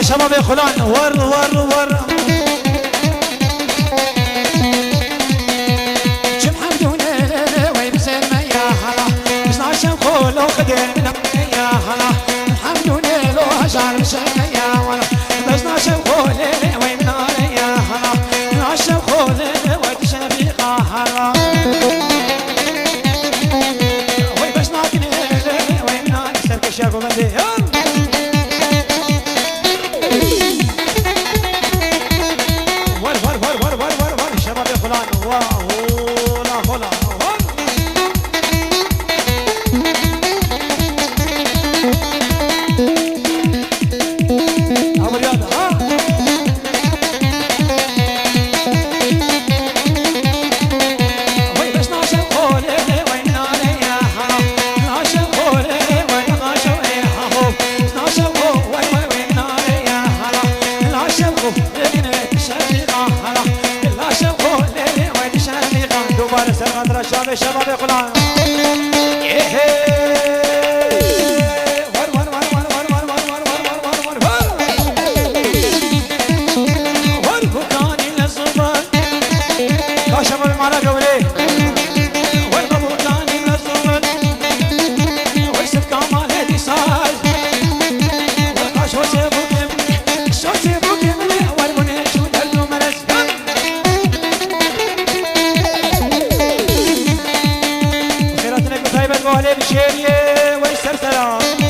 شباب يا خلان ور ور ور شم حمدونا ويبزل ما يا هلا مش نعشم خلو خدين من يا هلا حمدونا لو هجار مشينا يا ولا مش نعشم خلو ويمنا يا هلا نعشم خلو وتشفيقا هلا ويبش ناكني ويمنا نسترك الشاكو بندي شباب يقولون وهلي بشيريه ويسر سلام